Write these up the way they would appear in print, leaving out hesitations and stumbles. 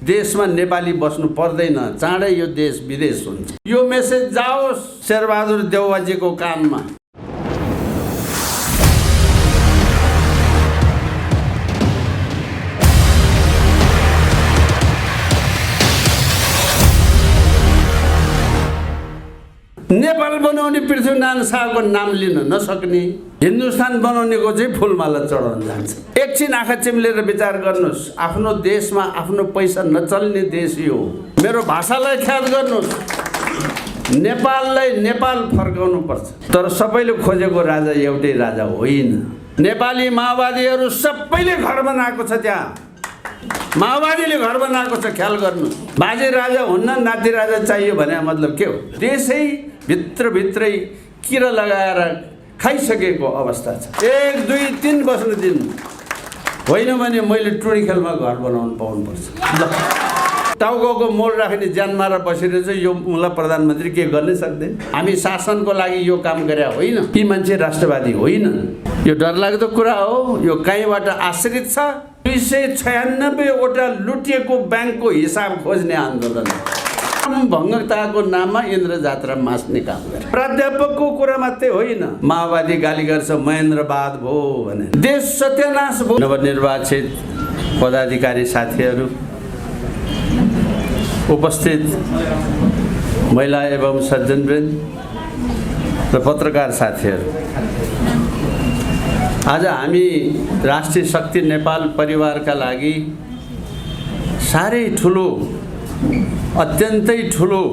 देशमा नेपाली बस्नु पर्दैन, चाँडै यो देश विदेश हुन्छ। यो मेसेज जाओस् शेरबहादुर देउवाजीको कानमा। नेपाल बनाउने पृथ्वीनारायण शाहको नाम लिन नसक्ने, हिन्दुस्तान बनाउनेको चाहिँ फुलमाला चढाउन जान्छ। एकछिन आँखा चिम्लेर विचार गर्नुहोस्, आफ्नो देशमा आफ्नो पैसा नचल्ने देश यो। मेरो भाषालाई ख्याल गर्नुहोस्, नेपाललाई नेपाल फर्काउनु पर्छ। तर सबैले खोजेको राजा एउटै राजा होइन। नेपाली माओवादीहरू सबैले घर बनाएको छ, त्यहाँ माओवादीले घर बनाएको छ। ख्याल गर्नुहोस्, बाजे राजा हुन्न, नाति राजा चाहियो भने मतलब के हो? देशै भित्रभित्रै किरा लगाएर खाइसकेको अवस्था छ। 1 2 3 बस्न दिनु, होइन भने मैले टुडी खेलमा घर बनाउनु पाउनुपर्छ। टाउको मोल राख्ने ज्यान मारा बसेर चाहिँ यो मुला प्रधानमन्त्री के गर्नै सक्दैन। हामी शासनको लागि यो काम गरे होइन। यी मान्छे राष्ट्रवादी होइनन्। यो डरलाग्दो कुरा हो। यो कहीँबाट आश्रित छ। 296 वटा लुटिएको ब्याङ्कको हिसाब खोज्ने आन्दोलन। भङ्गताको नाममा इन्द्र जात्रा मास्ने काम गरे। प्राध्यापकको कुरा मात्रै होइन, माओवादी गाली गर्छ महेन्द्रवाद भो भने। देश सत्यानाश भो। नवनिर्वाचित पदाधिकारी साथीहरू, उपस्थित महिला एवं सज्जनवृन्द र पत्रकार साथीहरू, आज हामी राष्ट्रिय शक्ति नेपाल परिवारका लागि साह्रै ठुलो, अत्यन्तै ठुलो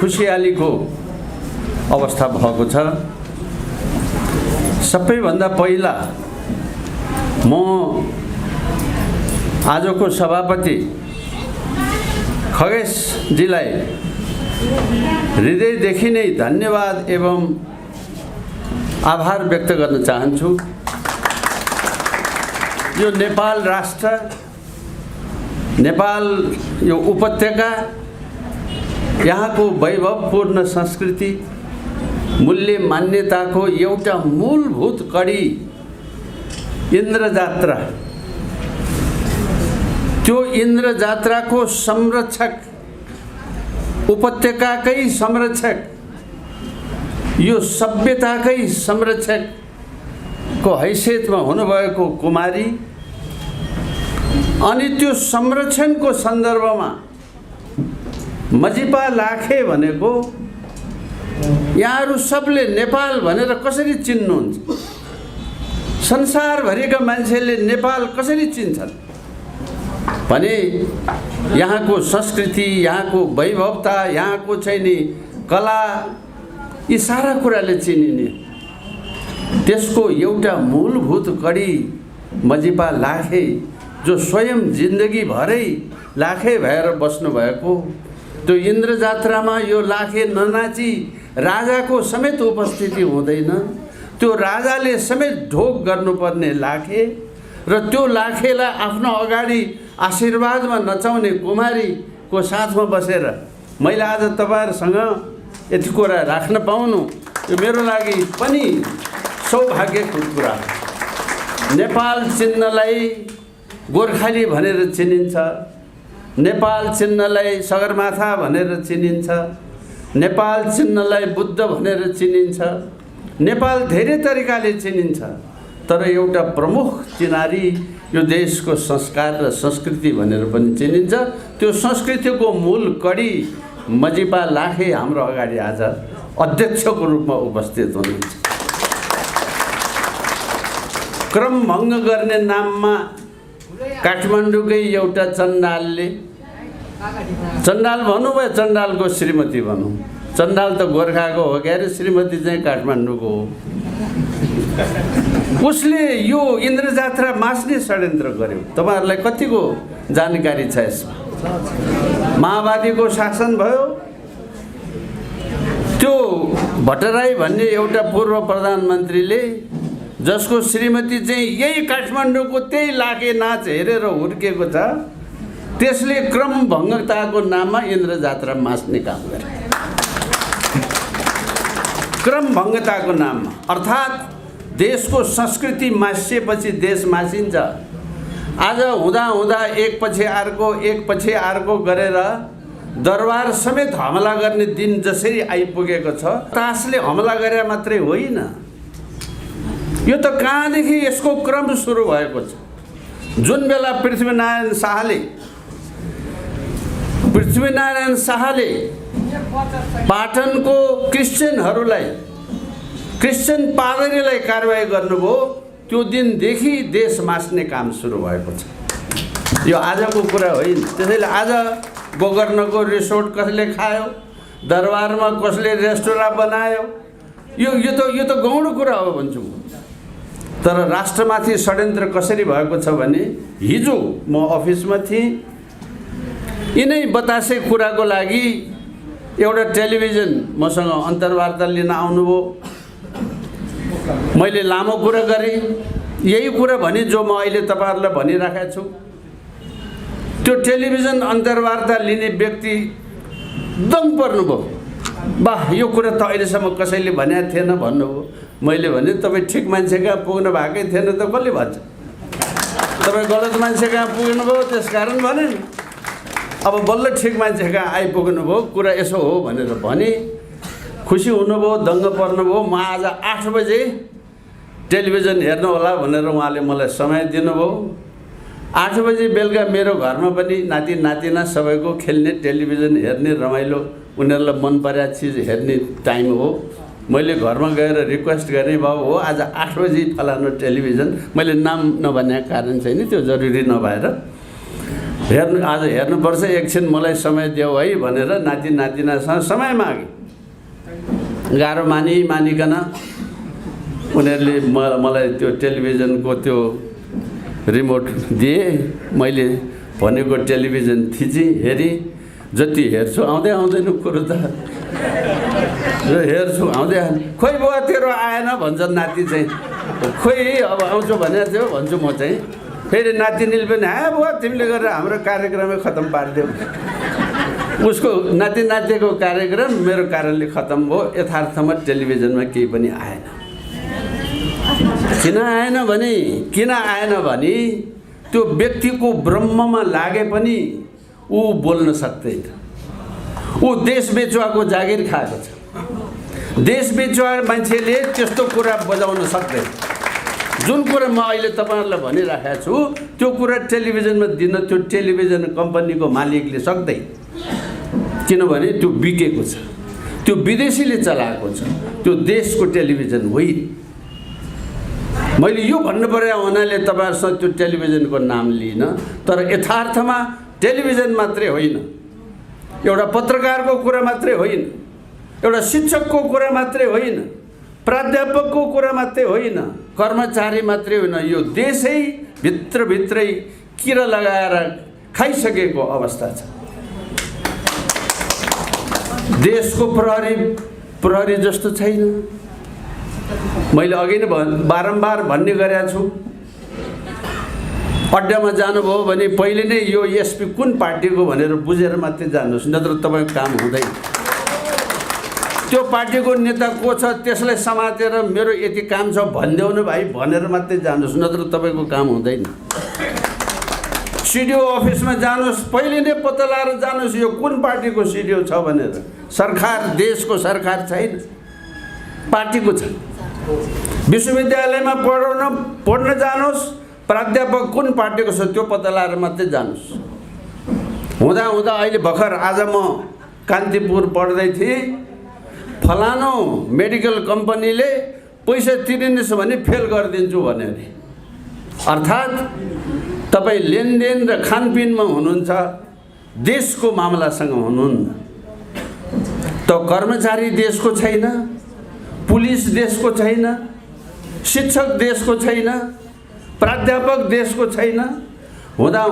खुसियालीको अवस्था भएको छ। सबैभन्दा पहिला म आजको सभापति खगेशजीलाई हृदयदेखि नै धन्यवाद एवं आभार व्यक्त गर्न चाहन्छु। यो नेपाल राष्ट्र, नेपाल यो उपत्यका, यहाँको वैभवपूर्ण संस्कृति, मूल्य मान्यताको एउटा मूलभूत कडी इन्द्र जात्रा। त्यो इन्द्र जात्राको संरक्षक, उपत्यकाकै संरक्षक, यो सभ्यताकै संरक्षकको हैसियतमा हुनुभएको कुमारी, अनि त्यो संरक्षणको सन्दर्भमा मजिपा लाखे भनेको यहाँहरू सबले नेपाल भनेर कसरी चिन्नुहुन्छ? संसारभरिका मान्छेले नेपाल कसरी चिन्छन् भने यहाँको संस्कृति, यहाँको वैभवता, यहाँको चाहिँ नि कला, यी सारा कुराले चिनिने। त्यसको एउटा मूलभूत कडी मजिपा लाखे, जो स्वयं जिन्दगी भरै लाखे भएर बस्नुभएको, त्यो इन्द्र जात्रामा यो लाखे ननाची राजाको समेत उपस्थिति हुँदैन। त्यो राजाले समेत ढोक गर्नुपर्ने लाखे र त्यो लाखेलाई आफ्नो अगाडि आशीर्वादमा नचाउने कुमारीको साथमा बसेर मैले आज तपाईहरुसँग यति कुरा राख्न पाउनु यो मेरो लागि पनि सौभाग्यको कुरा। नेपाल चिन्हलाई गोर्खाली भनेर चिनिन्छ, नेपाल चिन्हलाई सगरमाथा भनेर चिनिन्छ, नेपाल चिन्हलाई बुद्ध भनेर चिनिन्छ, नेपाल धेरै तरिकाले चिनिन्छ। तर एउटा प्रमुख चिनारी यो देशको संस्कार र संस्कृति भनेर पनि चिनिन्छ। त्यो संस्कृतिको मूल कडी मजिपा लाखे हाम्रो अगाडि आज अध्यक्षको रूपमा उपस्थित हुनुहुन्छ। क्रम भङ्ग गर्ने नाममा काठमाडौँकै एउटा चण्डालले, चण्डाल भनौँ वा चण्डालको श्रीमती भनौँ, चण्डाल त गोर्खाको हो क्यारे, श्रीमती चाहिँ काठमाडौँको हो, उसले यो इन्द्र जात्रा मास्ने षड्यन्त्र गर्यो। तपाईहरुलाई कतिको जानकारी छ यसमा? माओवादीको शासन भयो, त्यो भट्टराई भन्ने एउटा पूर्व प्रधानमन्त्रीले जसको श्रीमती चाहिँ यही काठमाडौँको त्यही लाखे नाच हेरेर हुर्केको छ, त्यसले क्रम भङ्गताको नाममा इन्द्र जात्रा मास्ने काम गरे। क्रम भङ्गताको नाममा, अर्थात् देशको संस्कृति मासिएपछि देश मासिन्छ। आज हुँदा हुँदा एकपछि अर्को गरेर दरबार समेत हमला गर्ने दिन जसरी आइपुगेको छ, तासले हमला गरे मात्रै होइन, यो त कहाँदेखि यसको क्रम सुरु भएको छ। जुन बेला पृथ्वीनारायण शाहले पाटनको क्रिस्चियन पादरीलाई कारबाही गर्नुभयो, त्यो दिनदेखि देश मास्ने काम सुरु भएको छ। यो आजको कुरा होइन। त्यसैले आज गोकर्णको रिसोर्ट कसले खायो, दरबारमा कसले रेस्टुरेन्ट बनायो, यो त गौण कुरा हो भन्छु म। तर राष्ट्रमाथि षड्यन्त्र कसरी भएको छ भने, हिजो म अफिसमा थिएँ, यिनै बतासे कुराको लागि एउटा टेलिभिजन मसँग अन्तर्वार्ता लिन आउनुभयो। मैले लामो कुरा गरेँ, यही कुरा भने जो म अहिले तपाईँहरूलाई भनिराखेको छु। त्यो टेलिभिजन अन्तर्वार्ता लिने व्यक्ति दङ पर्नुभयो, वाह यो कुरा त अहिलेसम्म कसैले भनेको थिएन भन्नुभयो। मैले भने तपाईँ ठिक मान्छे कहाँ पुग्नु भएकै थिएन त कसले भन्छ, तपाईँ गलत मान्छे कहाँ पुग्नुभयो, त्यसकारण भने नि। अब बल्ल ठिक मान्छे कहाँ आइपुग्नु भयो, कुरा यसो हो भनेर भने खुसी हुनुभयो, दङ्ग पर्नुभयो। म आज 8 बजे टेलिभिजन हेर्नु होला भनेर उहाँले मलाई समय दिनुभयो। 8 बजे बेलुका मेरो घरमा पनि नाति नातिना सबैको खेल्ने, टेलिभिजन हेर्ने, रमाइलो, उनीहरूलाई मन परेको चिज हेर्ने टाइम हो। मैले घरमा गएर रिक्वेस्ट गरेँ, बाबु हो आज 8 बजी फलानु टेलिभिजन, मैले नाम नभनेको कारण चाहिँ नि, त्यो जरुरी नभएर आज हेर्नुपर्छ, एकछिन मलाई समय देऊ है भनेर नाति नातिनासँग समय मागेँ। गाह्रो मानिकन उनीहरूले मलाई त्यो टेलिभिजनको त्यो रिमोट दिए। मैले भनेको टेलिभिजन थिचेँ, हेरेँ, जति हेर्छु आउँदैन कुरो त, हेर्छु आउँदै खोइ बुवा तेरो आएन भन्छ नाति चाहिँ, खोइ अब आउँछु भनेको थियो भन्छु म चाहिँ। फेरि नातिनीले पनि बुवा तिमीले गरेर हाम्रो कार्यक्रमै खत्तम पारिदियो। उसको नातिको कार्यक्रम मेरो कारणले खत्तम भयो। यथार्थमा टेलिभिजनमा केही पनि आएन। किन आएन भने त्यो व्यक्तिको ब्रह्ममा लागे पनि ऊ बोल्न सक्दैन। ऊ देश बेचुवाको जागिर खाएको छ। देश बेचुवा मान्छेले त्यस्तो कुरा बजाउन सक्दैन। जुन कुरा म अहिले तपाईँहरूलाई भनिराखेको छु त्यो कुरा टेलिभिजनमा दिन त्यो टेलिभिजन कम्पनीको मालिकले सक्दैन, किनभने त्यो बिकेको छ, त्यो विदेशीले चलाएको छ, त्यो देशको टेलिभिजन होइन। मैले यो भन्नु पर्यो हुनाले तपाईँहरूसँग त्यो टेलिभिजनको नाम लिइन, तर यथार्थमा टेलिभिजन मात्रै होइन, एउटा पत्रकारको कुरा मात्रै होइन, एउटा शिक्षकको कुरा मात्रै होइन, प्राध्यापकको कुरा मात्रै होइन, कर्मचारी मात्रै होइन, यो देशै भित्रै किरा लगाएर खाइसकेको अवस्था छ। देशको प्रहरी जस्तो छैन। मैले अघि नै बारम्बार भन्ने गरेको छु, अड्डामा जानुभयो भने पहिले नै यो एसपी कुन पार्टीको भनेर बुझेर मात्रै जानुहोस्, नत्र तपाईँको काम हुँदैन। त्यो पार्टीको नेता को छ त्यसलाई समातेर मेरो यति काम छ भनिदेऊ न भाइ भनेर मात्रै जानुहोस्, नत्र तपाईँको काम हुँदैन। सिडिओ अफिसमा जानुहोस्, पहिले नै पत्ता लगाएर जानुहोस् यो कुन पार्टीको सिडिओ छ भनेर। सरकार, देशको सरकार छैन, पार्टीको छ। विश्वविद्यालयमा पढ्न जानुहोस्, प्राध्यापक कुन पार्टीको छ त्यो पत्ता लगाएर मात्रै जानुहोस्। हुँदा अहिले भर्खर आज म कान्तिपुर पढ्दै थिएँ, फलानो मेडिकल कम्पनीले पैसा तिरिनेछ भने फेल गरिदिन्छु भन्यो अरे। अर्थात् तपाईँ लेनदेन र खानपिनमा हुनुहुन्छ, देशको मामलासँग हुनुहुन्न। त कर्मचारी देशको छैन, पुलिस देशको छैन, शिक्षक देशको छैन, प्राध्यापक देशको छैन, हुँदा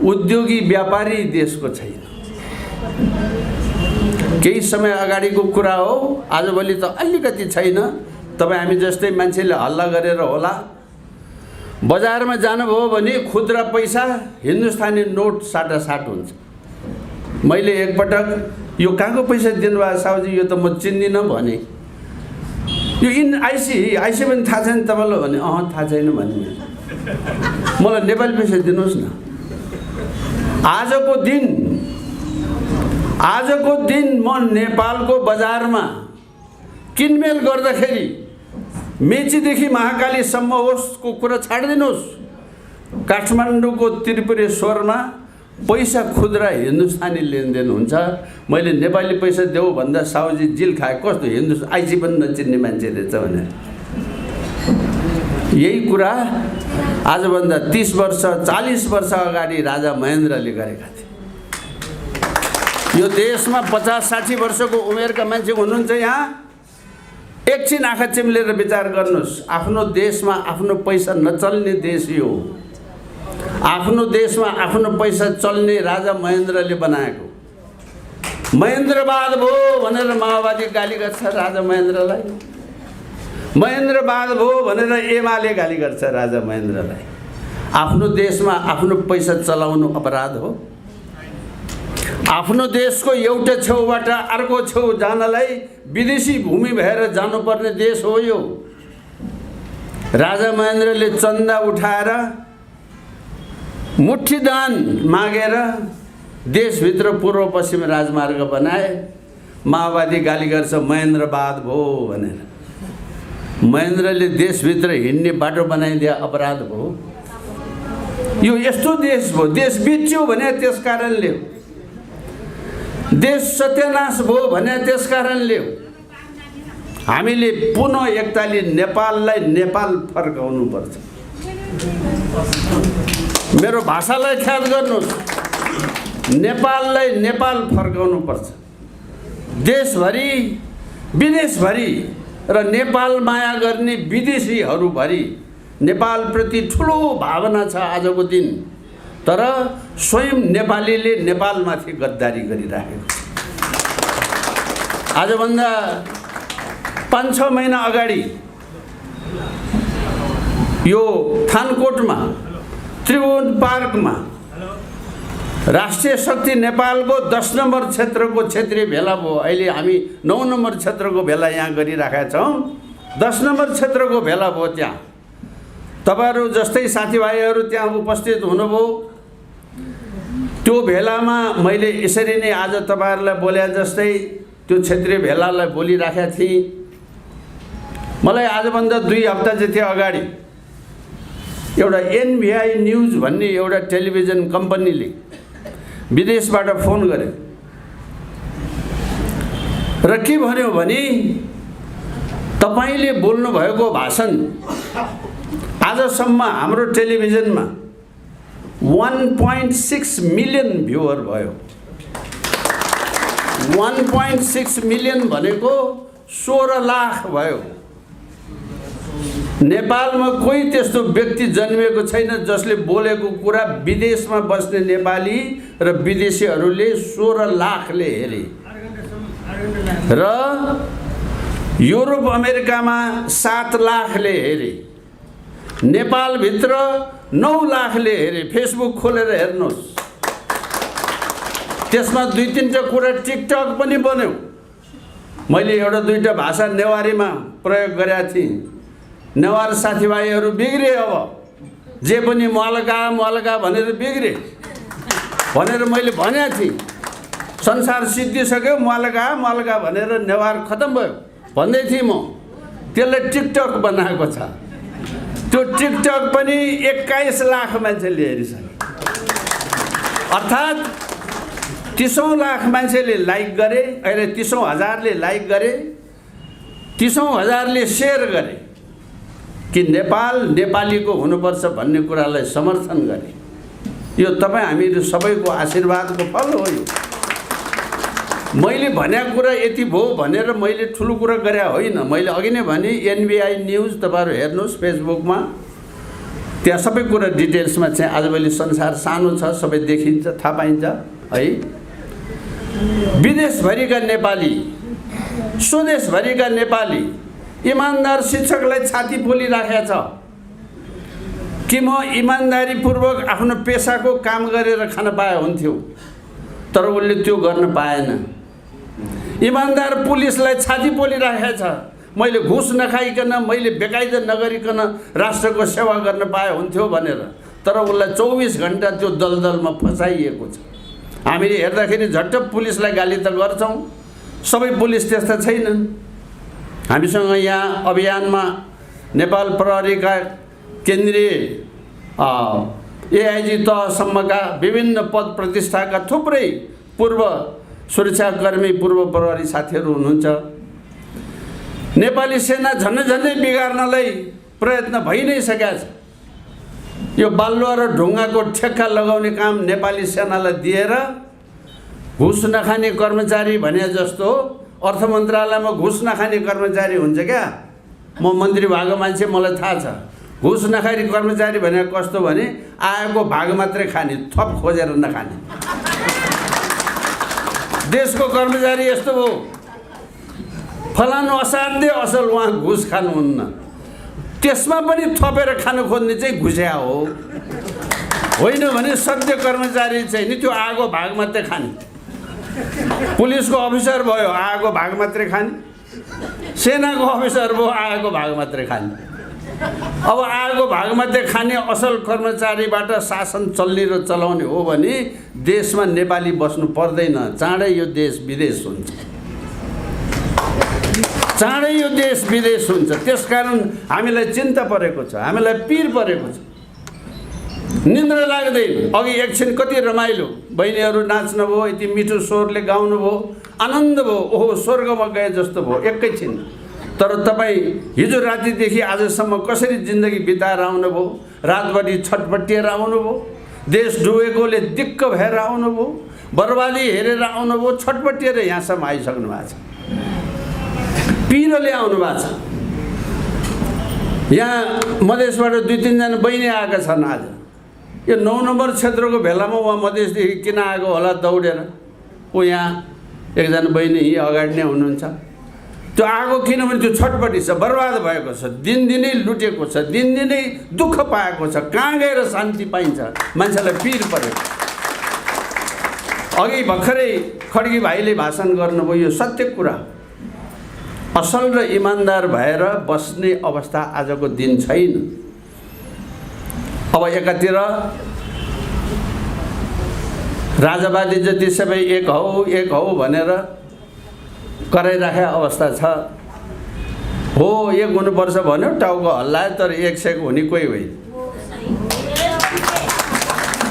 उद्योगी व्यापारी देशको छैन। केही समय अगाडिको कुरा हो, आजभोलि त अलिकति छैन। तपाईँ हामी जस्तै मान्छेले हल्ला गरेर होला, बजारमा जानुभयो भने खुद्रा पैसा हिन्दुस्तानी नोट साटासाट हुन्छ। मैले एकपटक यो कहाँको पैसा दिनुभयो साहुजी, यो त म चिन्दिनँ भने, यो आइसी पनि थाहा छैन तपाईँलाई भने, थाहा छैन भने मलाई नेपाली पैसा दिनुहोस् न। आजको दिन म नेपालको बजारमा किनमेल गर्दाखेरि मेचीदेखि महाकालीसम्म होस् को कुरा छाडिदिनुहोस्, काठमाडौँको त्रिपुरेश्वरमा पैसा खुद्रा हिन्दुस्तानी लेनदेन हुन्छ। मैले नेपाली पैसा देऊ भन्दा साउजी जिल खाए कस्तो हिन्दुस्तान आइसी पनि नचिन्ने मान्छे रहेछ भनेर। यही कुरा आजभन्दा 30 वर्ष 40 वर्ष अगाडि राजा महेन्द्रले गरेका थिए। यो देशमा 50-60 वर्षको उमेरका मान्छे हुनुहुन्छ यहाँ, एकछिन आँखा चिम्लेर विचार गर्नुहोस्। आफ्नो देशमा आफ्नो पैसा नचल्ने देश यो। आफ्नो देशमा आफ्नो पैसा चल्ने राजा महेन्द्रले बनाएको। महेन्द्रवाद भयो भनेर माओवादी गाली गर्छ राजा महेन्द्रलाई, महेन्द्रवाद भयो भनेर एमाले गाली गर्छ राजा महेन्द्रलाई। आफ्नो देशमा आफ्नो पैसा चलाउनु अपराध हो। आफ्नो देशको एउटा छेउबाट अर्को छेउ जानलाई विदेशी भूमि भएर जानुपर्ने देश हो यो। राजा महेन्द्रले चन्दा उठाएर मुठीदान मागेर देशभित्र पूर्व पश्चिम राजमार्ग बनाए। माओवादी गाली गर्छ महेन्द्रवाद भयो भनेर। महेन्द्रले देशभित्र हिँड्ने बाटो बनाइदिए अपराध भयो। यो यस्तो देश भयो, देश बिच्यो भने त्यस कारणले हो, देश सत्यानाश भयो भने त्यस कारणले हो। हामीले पुनः एकताली नेपाललाई नेपाल फर्काउनु पर्छ। मेरो भाषालाई ख्याल गर्नुहोस्, नेपाललाई नेपाल फर्काउनु पर्छ। देशभरि विदेशभरि र नेपाल माया गर्ने विदेशीहरूभरि नेपालप्रति ठुलो भावना छ आजको दिन। तर स्वयं नेपालीले नेपालमाथि गद्दारी गरिराखेको छ। आजभन्दा 5-6 महिना अगाडि यो थानकोटमा त्रिभुवन पार्कमा राष्ट्रिय शक्ति नेपालको 10 नम्बर क्षेत्रको क्षेत्रीय भेला भयो। अहिले हामी 9 नम्बर क्षेत्रको भेला यहाँ गरिराखेका छौँ। 10 नम्बर क्षेत्रको भेला भयो। त्यहाँ तपाईहरू जस्तै साथीभाइहरू त्यहाँ उपस्थित हुनुभयो। त्यो भेलामा मैले यसरी नै आज तपाईहरूलाई बोले जस्तै त्यो क्षेत्रीय भेलालाई बोलिराखेका थिएँ। मलाई आजभन्दा 2 हप्ता जति अगाडि एउटा एनभिआई न्युज भन्ने एउटा टेलिभिजन कम्पनीले विदेशबाट फोन गरे र के भन्यो भने तपाईले बोल्नु भएको भाषण आजसम्म हाम्रो टेलिभिजनमा 1.6 मिलियन भ्युअर भयो। 1.6 मिलियन भनेको 16 लाख भयो। नेपालमा कोही त्यस्तो व्यक्ति जन्मिएको छैन जसले बोलेको कुरा विदेशमा बस्ने नेपाली र विदेशीहरूले 16 लाखले हेरे र युरोप अमेरिकामा 7 लाखले हेरे। नेपालभित्र 9 लाखले हेरे। फेसबुक खोलेर हेर्नुहोस्। त्यसमा 2-3टा कुरा टिकटक पनि बन्यो। मैले एउटा 2टा भाषा नेवारीमा प्रयोग गरेका थिएँ। नेवार साथीभाइहरू बिग्रे। अब जे पनि मलगा भनेर बिग्रे भनेर मैले भनेको थिएँ। संसार सिद्धिसक्यो, मलगा भनेर नेवार खतम भयो भन्दै थिएँ म। त्यसले टिकटक बनाएको छ। त्यो टिकटक पनि 21 लाख मान्छेले हेरिसक्यो। अर्थात् 30 लाख मान्छेले लाइक गरे। अहिले 30 हजारले लाइक गरे, 30 हजारले सेयर गरे कि नेपाल नेपालीको हुनुपर्छ भन्ने कुरालाई समर्थन गरे। यो तपाईँ हामीहरू सबैको आशीर्वादको फल हो। यो मैले भनेको कुरा यति भयो भनेर मैले ठुलो कुरा गरे होइन। मैले अघि नै भने एनबिआई न्युज तपाईहरु हेर्नुहोस् फेसबुकमा, त्यहाँ सबै कुरा डिटेल्समा चाहिँ आजभोलि संसार सानो छ, सबै देखिन्छ, थाहा पाइन्छ है। विदेशभरिका नेपाली, स्वदेशभरिका नेपाली इमानदार शिक्षकलाई छाती पोलिराखेको छ कि म इमानदारीपूर्वक आफ्नो पेसाको काम गरेर खान पाए हुन्थ्यो, तर उसले त्यो गर्न पाएन। इमानदार पुलिसलाई छाती पोलिराखेको छ मैले घुस नखाइकन, मैले बेकायदा नगरिकन राष्ट्रको सेवा गर्न पाए हुन्थ्यो भनेर। तर उसलाई 24 घण्टा त्यो दलदलमा फसाइएको छ। हामीले हेर्दाखेरि झट्ट पुलिसलाई गाली त गर्छौँ, सबै पुलिस त्यस्ता छैनन्। हामीसँग यहाँ अभियानमा नेपाल प्रहरीका केन्द्रीय एआइजी तहसम्मका विभिन्न पद प्रतिष्ठाका थुप्रै पूर्व सुरक्षाकर्मी, पूर्व प्रहरी साथीहरू हुनुहुन्छ। नेपाली सेना झन्डै बिगार्नलाई प्रयत्न भइ नै सकेको छ। यो बालुवा र ढुङ्गाको ठेक्का लगाउने काम नेपाली सेनालाई दिएर घुस नखाने कर्मचारी भने जस्तो अर्थ मन्त्रालयमा घुस नखाने कर्मचारी हुन्छ क्या। म मन्त्री भएको मान्छे, मलाई थाहा छ। घुस नखाने कर्मचारी भने कस्तो भने आएको भाग मात्रै खाने, थप खोजेर नखाने। देशको कर्मचारी यस्तो हो, फलानु असाध्यै असल, उहाँ घुस खानुहुन्न, त्यसमा पनि थपेर खानु खोज्ने चाहिँ घुस्या हो। होइन भने सत्य कर्मचारी चाहिँ नि त्यो आएको भाग मात्रै खाने। पुलिसको अफिसर भयो, आएको भाग मात्रै खाने। सेनाको अफिसर भयो, आएको भाग मात्रै खाने। अब आएको भाग मात्रै खाने असल कर्मचारीबाट शासन चल्ने र चलाउने हो भने देशमा नेपाली बस्नु पर्दैन। चाँडै यो देश विदेश हुन्छ, चाँडै यो देश विदेश हुन्छ। त्यसकारण हामीलाई चिन्ता परेको छ, हामीलाई पीर परेको छ। निन्द्रा लाग्दैन। अघि एकछिन कति रमाइलो, बहिनीहरू नाच्नु भयो, यति मिठो स्वरले गाउनु भयो, आनन्द भयो, ओहो स्वर्गमा गए जस्तो भयो एकैछिन। तर तपाईँ हिजो रातिदेखि आजसम्म कसरी जिन्दगी बिताएर आउनुभयो? रातभरि छटपटिएर आउनुभयो, देश डुबेकोले दिक्क भएर आउनुभयो, बर्बादी हेरेर आउनुभयो, छटपटिएर यहाँसम्म आइसक्नु भएको छ, पिरोले आउनु भएको छ। यहाँ मधेसबाट 2-3 जना बहिनी आएका छन्। आज यो 9 नम्बर क्षेत्रको भेलामा उहाँ मधेसदेखि किन आएको होला दौडेर? ऊ यहाँ एकजना बहिनी यही अगाडि नै हुनुहुन्छ। त्यो आएको किनभने त्यो छटपटी छ, बर्बाद भएको छ, दिनदिनै लुटेको छ, दिनदिनै दुःख पाएको छ। कहाँ गएर शान्ति पाइन्छ? मान्छेलाई पीर परेको। अघि भर्खरै खड्गी भाइले भाषण गर्नुभयो, यो सत्य कुरा। असल र इमान्दार भएर बस्ने अवस्था आजको दिन छैन। अब एकातिर राजावादी जति सबै एक हौ भनेर कराइराखेको अवस्था छ। हो एक हुनुपर्छ भन्यो, टाउको हल्लायो, तर एक सेक हुने कोही होइन।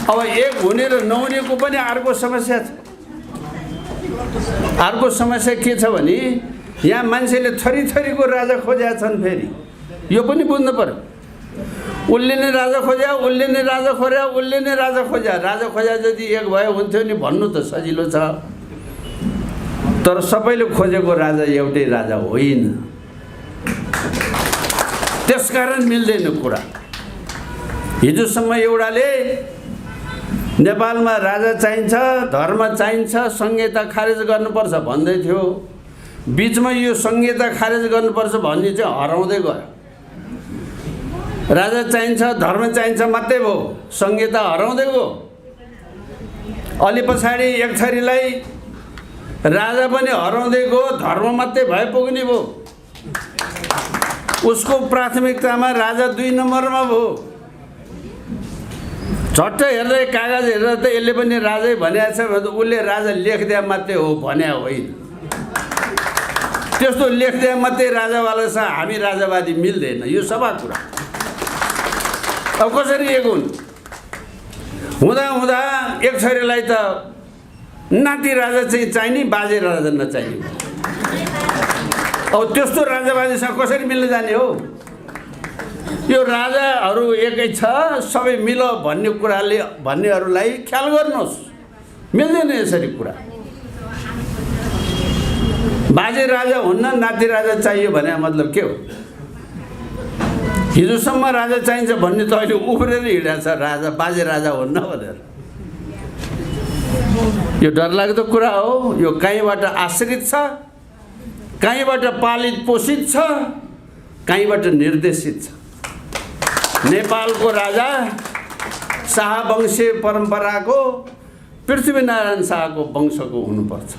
अब एक हुने र नहुनेको पनि अर्को समस्या छ। अर्को समस्या के छ भने यहाँ मान्छेले थरी थरीको राजा खोजेका छन्। फेरि यो पनि बुझ्नु पर्यो। उसले नै राजा खोज्या, उसले नै राजा खोज्या, उसले नै राजा खोज्या। राजा खोज्या जति एक भयो हुन्थ्यो नि भन्नु त सजिलो छ, तर सबैले खोजेको राजा एउटै राजा होइन। त्यसकारण मिल्दैन कुरा। हिजोसम्म एउटाले नेपालमा राजा चाहिन्छ, धर्म चाहिन्छ, संहिता खारेज गर्नुपर्छ भन्दै थियो। बीचमा यो संहिता खारेज गर्नुपर्छ भन्ने चाहिँ हराउँदै गयो। राजा चाहिन्छ, धर्म चाहिन्छ मात्रै भयो, संहिता हराउँदै गयो। अलि पछाडि एक थरीलाई राजा पनि हराउँदै गयो, धर्म मात्रै भए पुग्ने भयो। उसको प्राथमिकतामा राजा 2 नम्बरमा भयो। झट्ट हेर्दै कागज हेर्दा त यसले पनि राजै भनेको छ भने उसले राजा लेखिदिए मात्रै हो भने होइन। त्यस्तो लेखिदिए मात्रै राजावाला छ, हामी राजावादी मिल्दैन। यो सभा कुरा। अब कसरी एक हुन्? हुँदा हुँदा एक छोरीलाई त नाति राजा चाहिँ चाहिने, बाजे राजा नचाहिने। अब त्यस्तो राजावादीसँग कसरी मिल्न जाने हो? यो राजाहरू एकै छ, सबै मिल भन्ने कुराले भन्नेहरूलाई ख्याल गर्नुहोस्, मिल्दैन यसरी कुरा। बाजे राजा हुन्न, नाति राजा चाहियो भने मतलब के हो? हिजोसम्म राजा चाहिन्छ भन्ने त अहिले उफ्रेर हिँडेको छ, राजा बाजे राजा हुन्न भनेर। यो डरलाग्दो कुरा हो। यो कहीँबाट आश्रित छ, कहीँबाट पालित पोषित छ, कहीँबाट निर्देशित छ। नेपालको राजा शाहवंशीय परम्पराको पृथ्वीनारायण शाहको वंशको हुनुपर्छ।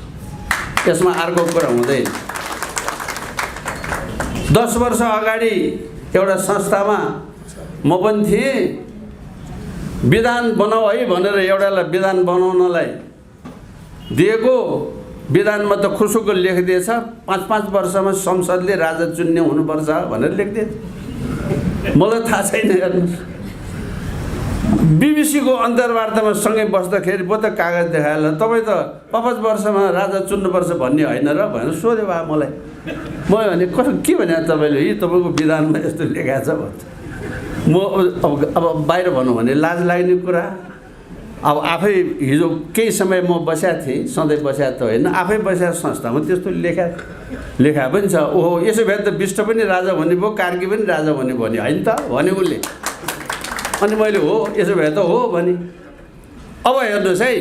यसमा अर्को कुरा हुँदैन। 10 वर्ष अगाडि एउटा संस्थामा म पनि थिएँ। विधान बनाऊ है भनेर एउटालाई विधान बनाउनलाई दिएको, विधानमा त खुसुको लेखिदिएछ 5-5 वर्षमा संसदले राजा चुन्ने हुनुपर्छ भनेर लेखिदिएछ। मलाई थाहा छैन। हेर्नुहोस्, बीबीसीको अन्तर्वार्तामा सँगै बस्दाखेरि पो त कागज देखाएर तपाईँ त 5 वर्षमा राजा चुन्नुपर्छ भन्ने होइन र भनेर सोध्यो बा मलाई। म भने के भने तपाईँले यी तपाईँको विधानमा यस्तो लेखाएको छ भन्छ। म अब बाहिर भनौँ भने लाज लाग्ने कुरा। अब आफै हिजो केही समय म बसेको थिएँ, सधैँ बसेको त होइन, आफै बसेको संस्थामा त्यस्तो लेखा पनि छ। ओहो, यसो भए त विष्ट पनि राजा भन्ने भयो, कार्की पनि राजा भन्ने भन्यो होइन त भने उसले। अनि मैले हो यसो भए त हो भने। अब हेर्नुहोस् है,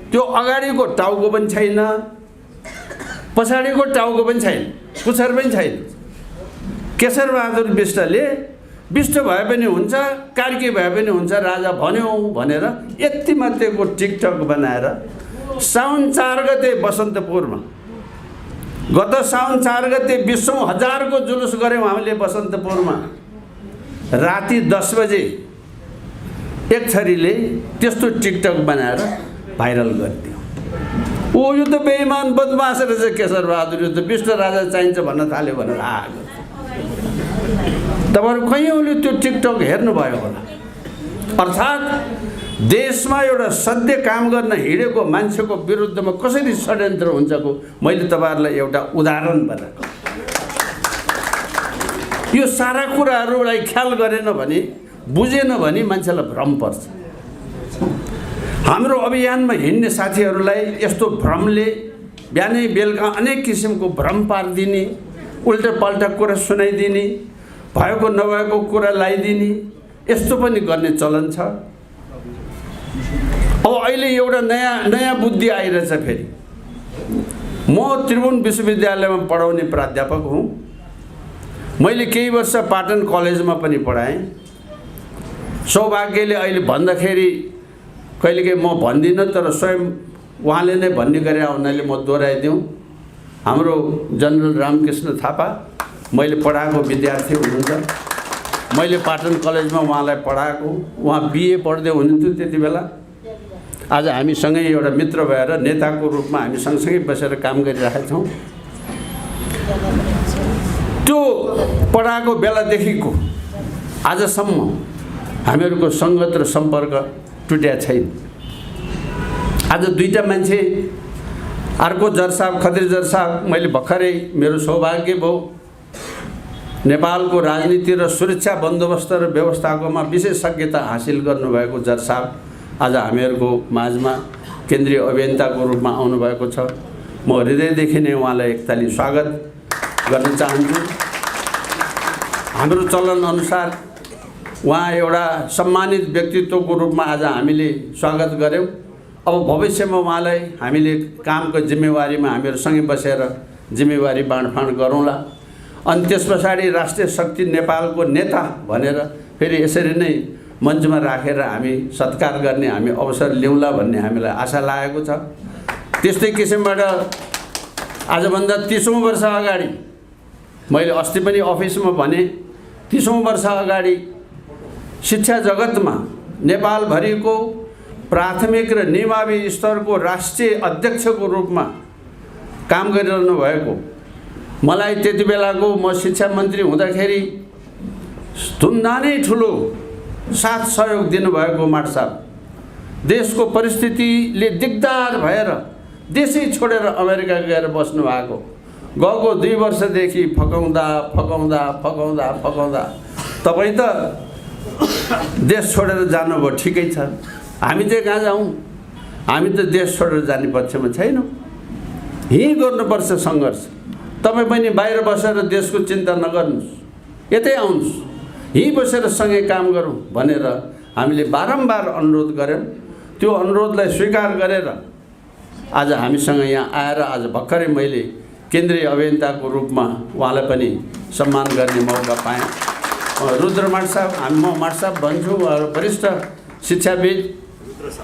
त्यो अगाडिको टाउको पनि छैन, पछाडिको टाउको पनि छैन, पुच्छर पनि छैन। केशरबहादुर बिष्टले विष्ट भए पनि हुन्छ, कार्की भए पनि हुन्छ राजा भन्यो भनेर यति मात्रैको टिकटक बनाएर साउन 4 गते बसन्तपुरमा, गत साउन 4 गते 20,000 को जुलुस गऱ्यौँ हामीले बसन्तपुरमा। राति 10 बजे एक छोरीले त्यस्तो टिकटक बनाएर भाइरल गरिदियो। ओ यो त बेइमान बदमास रहेछ केशरबहादुर, यो त विष्ट राजा चाहिन्छ भन्न थाल्यो भनेर आएको। तपाईहरु कयौँले त्यो टिकटक हेर्नुभयो होला। अर्थात् देशमा एउटा सत्य काम गर्न हिँडेको मान्छेको विरुद्धमा कसरी षड्यन्त्र हुन्छको मैले तपाईहरुलाई एउटा उदाहरण बनाएको। यो सारा कुराहरुलाई ख्याल गरेन भने, बुझेन भने मान्छेलाई भ्रम पर्छ। हाम्रो अभियानमा हिँड्ने साथीहरुलाई यस्तो भ्रमले बिहानै बेलुका अनेक किसिमको भ्रम पार्दिने, उल्टापल्टा कुरा सुनाइदिने, भएको नभएको कुरा लगाइदिने, यस्तो पनि गर्ने चलन छ। अब अहिले एउटा नयाँ बुद्धि आइरहेछ फेरि। म त्रिभुवन विश्वविद्यालयमा पढाउने प्राध्यापक हुँ। मैले केही वर्ष पाटन कलेजमा पनि पढाएँ। सौभाग्यले अहिले भन्दाखेरि कहिलेकाहीँ म भन्दिनँ, तर स्वयं उहाँले नै भन्ने गरे हुनाले म दोहोऱ्याइदिउँ। हाम्रो जनरल रामकृष्ण थापा मैले पढाएको विद्यार्थी हुनुहुन्छ। मैले पाटन कलेजमा उहाँलाई पढाएको। उहाँ बीए पढ्दै हुनुहुन्थ्यो त्यति बेला। आज हामी सँगै एउटा मित्र भएर नेताको रूपमा हामी सँगसँगै बसेर काम गरिरहेका छौँ। त्यो पढाएको बेलादेखिको आजसम्म हामीहरूको सङ्गत र सम्पर्क टुटेको छैन। आज दुईटा मान्छे, अर्को जर साहब खत्री जर साहब, मैले भर्खरै मेरो सौभाग्य भयो नेपालको राजनीति र सुरक्षा बन्दोबस्त र व्यवस्थाकोमा विशेषज्ञता हासिल गर्नुभएको जर साहब आज हामीहरूको माझमा केन्द्रीय अभियन्ताको रूपमा आउनुभएको छ। म हृदयदेखि नै उहाँलाई एकताली स्वागत गर्न चाहन्छु। हाम्रो चलन अनुसार उहाँ एउटा सम्मानित व्यक्तित्वको रूपमा आज हामीले स्वागत गर्यौँ। अब भविष्यमा उहाँलाई हामीले कामको जिम्मेवारीमा हामीहरू सँगै बसेर जिम्मेवारी बाँडफाँड गरौँला। अनि त्यस पछाडि राष्ट्रिय शक्ति नेपालको नेता भनेर फेरि यसरी नै मञ्चमा राखेर हामी सत्कार गर्ने हामी अवसर ल्याउँला भन्ने हामीलाई आशा लागेको छ। त्यस्तै किसिमबाट आजभन्दा 30औं वर्ष अगाडि, मैले अस्ति पनि अफिसमा भने, 30औं वर्ष अगाडि शिक्षा जगतमा नेपालभरिको प्राथमिक र निमावी स्तरको राष्ट्रिय अध्यक्षको रूपमा काम गरिरहनु भएको मलाई त्यति बेलाको म शिक्षा मन्त्री हुँदाखेरि धुन्धानै ठुलो साथ सहयोग दिनुभएको माट साहब देशको परिस्थितिले दिगदार भएर देशै छोडेर अमेरिका गएर बस्नु भएको। गएको 2 वर्षदेखि फकाउँदा तपाईँ त देश छोडेर जानुभयो, ठिकै छ। हामी चाहिँ कहाँ जाउँ? हामी त देश छोडेर जाने पक्षमा छैनौँ। यही गर्नुपर्छ सङ्घर्ष। तपाईँ पनि बाहिर बसेर देशको चिन्ता नगर्नुहोस्, यतै आउनुहोस्, यहीँ बसेर सँगै काम गरौँ भनेर हामीले बारम्बार अनुरोध गऱ्यौँ। त्यो अनुरोधलाई स्वीकार गरेर आज हामीसँग यहाँ आएर आज भर्खरै मैले केन्द्रीय अभियन्ताको रूपमा उहाँलाई पनि सम्मान गर्ने मौका पाएँ। रुद्र माट साहब, म माट साहब भन्छु, वरिष्ठ शिक्षाविद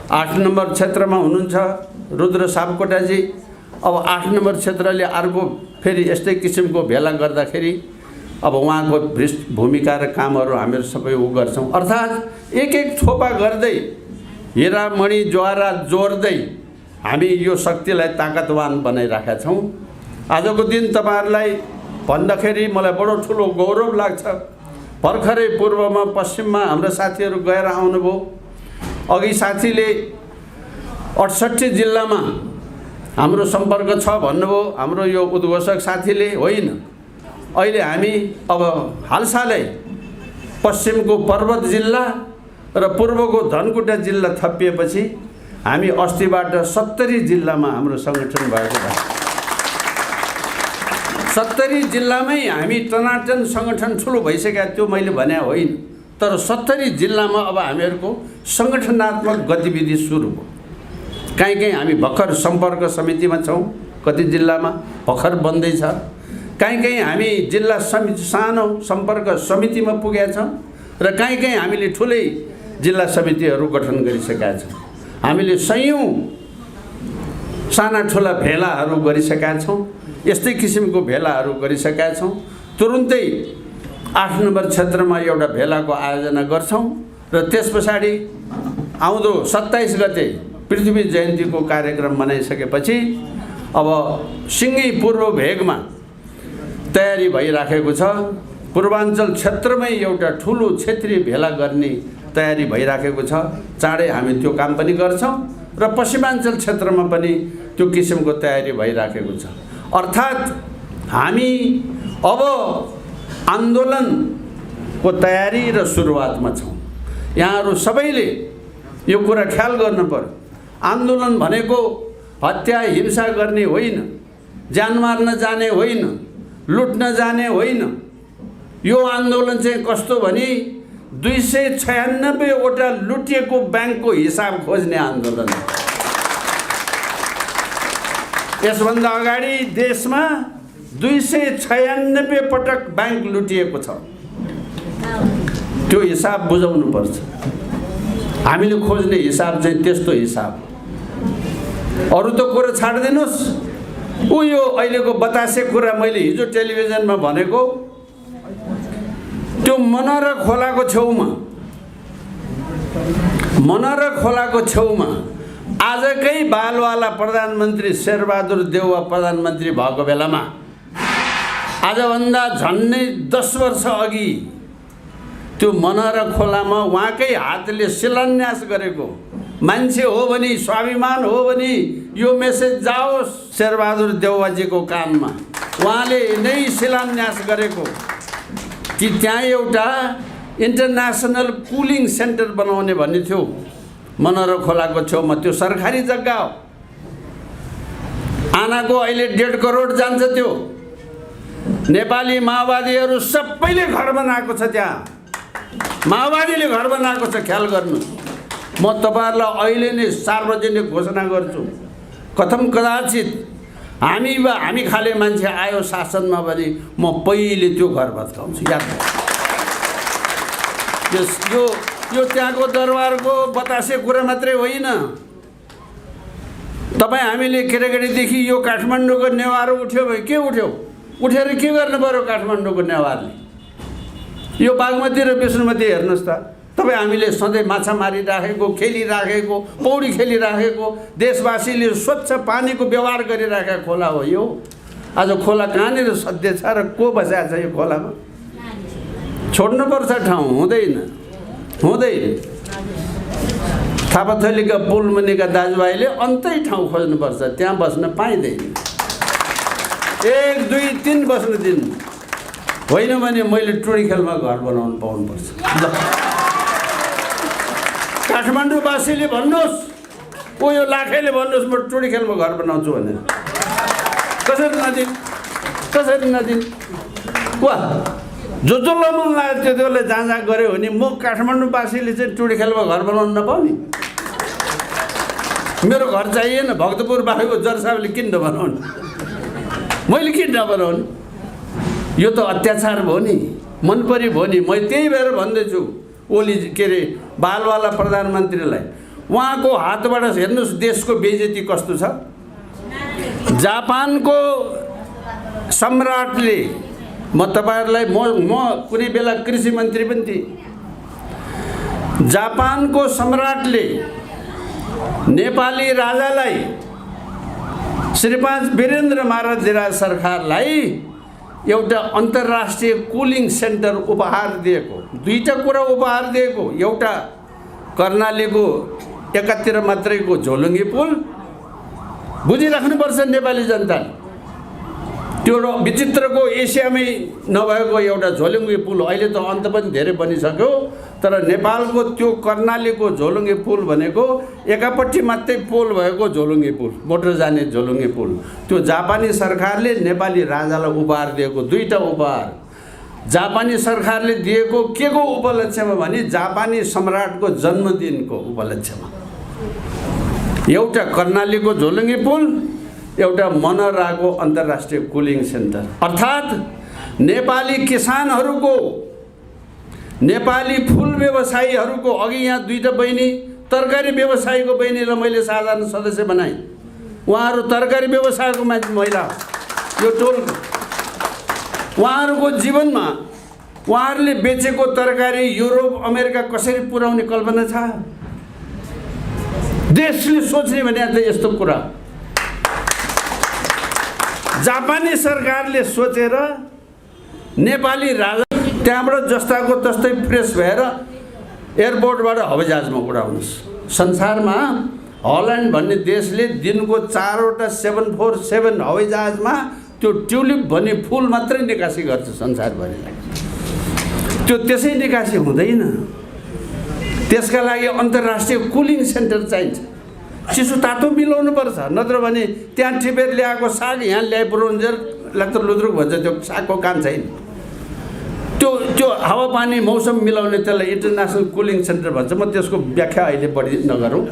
8 नम्बर क्षेत्रमा हुनुहुन्छ रुद्र सापकोटाजी। अब 8 नम्बर क्षेत्रले अर्को फेरि यस्तै किसिमको भेला गर्दाखेरि अब उहाँको भूमिका र कामहरू हामीहरू सबै गर्छौँ। अर्थात् एक एक थोपा गर्दै हिरामणि ज्वारा जोड्दै हामी यो शक्तिलाई ताकतवान बनाइराखेका छौँ। आजको दिन तपाईँहरूलाई भन्दाखेरि मलाई बडो ठुलो गौरव लाग्छ। भर्खरै पूर्वमा पश्चिममा हाम्रो साथीहरू गएर आउनुभयो। अघि साथीले 68 जिल्लामा हाम्रो सम्पर्क छ भन्नुभयो। हाम्रो यो उद्घोषक साथीले होइन, अहिले हामी अब हालसालै पश्चिमको पर्वत जिल्ला र पूर्वको धनकुटा जिल्ला थपिएपछि हामी अस्तिबाट 70 जिल्लामा हाम्रो सङ्गठन भएको छ। 70 जिल्लामै हामी टनाटन सङ्गठन ठुलो भइसक्यो, त्यो मैले भने होइन। तर 70 जिल्लामा अब हामीहरूको सङ्गठनात्मक गतिविधि सुरु भयो। कहीँ हामी भर्खर सम्पर्क समितिमा छौँ, कति जिल्लामा भर्खर बन्दैछ। कहीँ हामी जिल्ला समिति सानो सम्पर्क समितिमा पुगेका छौँ र कहीँ हामीले ठुलै जिल्ला समितिहरू गठन गरिसकेका छौँ। हामीले सयौँ साना ठुला भेलाहरू गरिसकेका छौँ। यस्तै किसिमको भेलाहरू गरिसकेका छौँ। तुरुन्तै 8 नम्बर क्षेत्रमा एउटा भेलाको आयोजना गर्छौँ र त्यस पछाडि आउँदो 27 गते पृथ्वी जयन्तीको कार्यक्रम मनाइसकेपछि अब सिङ्गै पूर्व भेगमा तयारी भइराखेको छ। पूर्वाञ्चल क्षेत्रमै एउटा ठुलो क्षेत्रीय भेला गर्ने तयारी भइराखेको छ। चाँडै हामी त्यो काम पनि गर्छौँ र पश्चिमाञ्चल क्षेत्रमा पनि त्यो किसिमको तयारी भइराखेको छ। अर्थात् हामी अब आन्दोलनको तयारी र सुरुवातमा छौँ। यहाँहरू सबैले यो कुरा ख्याल गर्नु पर्यो। आन्दोलन भनेको हत्या हिंसा गर्ने होइन, ज्यान मार्न जाने होइन, लुट्न जाने होइन। यो आन्दोलन चाहिँ कस्तो भने 296 वटा लुटिएको ब्याङ्कको हिसाब खोज्ने आन्दोलन। यसभन्दा अगाडि देशमा 296 पटक ब्याङ्क लुटिएको छ। त्यो हिसाब बुझाउनु पर्छ। हामीले खोज्ने हिसाब चाहिँ त्यस्तो हिसाब। अरू त कुरा छाडिदिनुहोस्। यो अहिलेको बतासे कुरा मैले हिजो टेलिभिजनमा भनेको, त्यो मनरा खोलाको छेउमा आजकै बालवाला प्रधानमन्त्री शेरबहादुर देउवा प्रधानमन्त्री भएको बेलामा आजभन्दा झन्नै 10 वर्ष अघि त्यो मनरा खोलामा उहाँकै हातले शिलान्यास गरेको मान्छे हो भने, स्वाभिमान हो भने यो मेसेज जाओस् शेरबहादुर देउवाजीको कानमा। उहाँले नै शिलान्यास गरेको कि त्यहाँ एउटा इन्टरनेसनल कुलिङ सेन्टर बनाउने भन्ने थियो मनरा खोलाको छेउमा। त्यो सरकारी जग्गा हो। आनाको अहिले 1.5 करोड जान्छ। त्यो नेपाली माओवादीहरू सबैले घर बनाएको छ। त्यहाँ माओवादीले घर बनाएको छ। ख्याल गर्नु। म तपाईहरुलाई अहिले नै सार्वजनिक घोषणा गर्छु, कथम कदाचित हामी खाले मान्छे आयो शासनमा भने म पहिले त्यो घर भत्काउँछु। याद यो त्यहाँको दरबारको बतासे कुरा मात्रै होइन। तपाईँ हामीले केटाकेटीदेखि यो काठमाडौँको नेवार उठ्यो भने के उठ्यो, उठेर के गर्नु पर्यो काठमाडौँको नेवारले? यो बागमती र विष्णुमती हेर्नुहोस् त। तपाईँ हामीले सधैँ माछा मारिराखेको, खेलिराखेको, पौडी खेलिराखेको, देशवासीले स्वच्छ पानीको व्यवहार गरिराखेको खोला हो यो। आज खोला कहाँनिर सध्य छ र को बसेको छ यो खोलामा? छोड्नुपर्छ ठाउँ, हुँदैन। थापाथलीका पुल मुनिका दाजुभाइले अन्तै ठाउँ खोज्नुपर्छ, त्यहाँ बस्न पाइँदैन। 1, 2, 3 बस्न दिनु, होइन भने मैले टुँडीखेलमा घर बनाउनु पाउनुपर्छ। काठमाडौँवासीले भन्नुहोस्, यो लाखेले भन्नुहोस् म टुँडीखेलमा घर बनाउँछु भनेर। कसरी नदिनु? वा जो मन लाग्यो त्यतिले जहाँ गऱ्यो भने म काठमाडौँवासीले चाहिँ टुँडीखेलमा घर बनाउनु नपाउने? मेरो घर चाहिएन, भक्तपुर बाखेको जरसाबले किन नबनाउने? मैले किन नबनाउने? यो त अत्याचार भयो नि, मनपरी भयो नि। म त्यही भएर भन्दैछु ओली के अरे बालवाला प्रधानमन्त्रीलाई, उहाँको हातबाट हेर्नुहोस् देशको बेइज्जती कस्तो छ। जापानको सम्राटले म तपाईहरुलाई म कुनै बेला कृषि मन्त्री पनि थिएँ। जापानको सम्राटले नेपाली राजालाई श्रीपाद वीरेन्द्र महाराज सरकारलाई एउटा अन्तर्राष्ट्रिय कुलिङ सेन्टर उपहार दिएको। दुईटा कुरा उपहार दिएको। एउटा कर्णालीको एकातिर मात्रैको झोलुङ्गे पुल, बुझिराख्नुपर्छ नेपाली जनताले, त्यो विचित्रको एसियामै नभएको एउटा झोलुङ्गे पुल अहिले त अन्त पनि धेरै बनिसक्यो, तर नेपालको त्यो कर्णालीको झोलुङ्गे पुल भनेको एकापट्टि मात्रै पोल भएको झोलुङ्गे पुल, मोटर जाने झोलुङ्गे पुल, त्यो जापानी सरकारले नेपाली राजालाई उपहार दिएको। दुईटा उपहार जापानी सरकारले दिएको के को उपलक्ष्यमा भने जापानी सम्राटको जन्मदिनको उपलक्ष्यमा। एउटा कर्णालीको झोलुङ्गे पुल, एउटा मनराको अन्तर्राष्ट्रिय कुलिङ सेन्टर। अर्थात् नेपाली किसानहरूको, नेपाली फुल व्यवसायीहरूको, अघि यहाँ दुईटा बहिनी तरकारी व्यवसायीको बहिनीलाई मैले साधारण सदस्य बनाएँ। उहाँहरू तरकारी व्यवसायको महिला यो टोलको, उहाँहरूको जीवनमा उहाँहरूले बेचेको तरकारी युरोप अमेरिका कसरी पुर्याउने कल्पना छ? देशले सोच्ने भने यस्तो कुरा जापानी सरकारले सोचेर नेपाली राजा त्यहाँबाट जस्ताको तस्तै फ्रेस भएर एयरपोर्टबाट हवाईजहाजमा उडाउनुहोस्। संसारमा हल्यान्ड भन्ने देशले दिनको 4वटा 747 हवाईजहाजमा त्यो ट्युलिप भन्ने फुल मात्रै निकासी गर्छ संसारभरिलाई। त्यो त्यसै निकासी हुँदैन। त्यसका लागि अन्तर्राष्ट्रिय कुलिङ सेन्टर चाहिन्छ। चिसो तातो मिलाउनु पर्छ, नत्र भने त्यहाँ टिपेर ल्याएको साग यहाँ ल्याइ पुर्याउन्जेल लाग्दो लुद्रुक भन्छ, त्यो सागको काम छैन। त्यो हावापानी मौसम मिलाउने त्यसलाई इन्टरनेसनल कुलिङ सेन्टर भन्छ। म त्यसको व्याख्या अहिले बढी नगरौँ।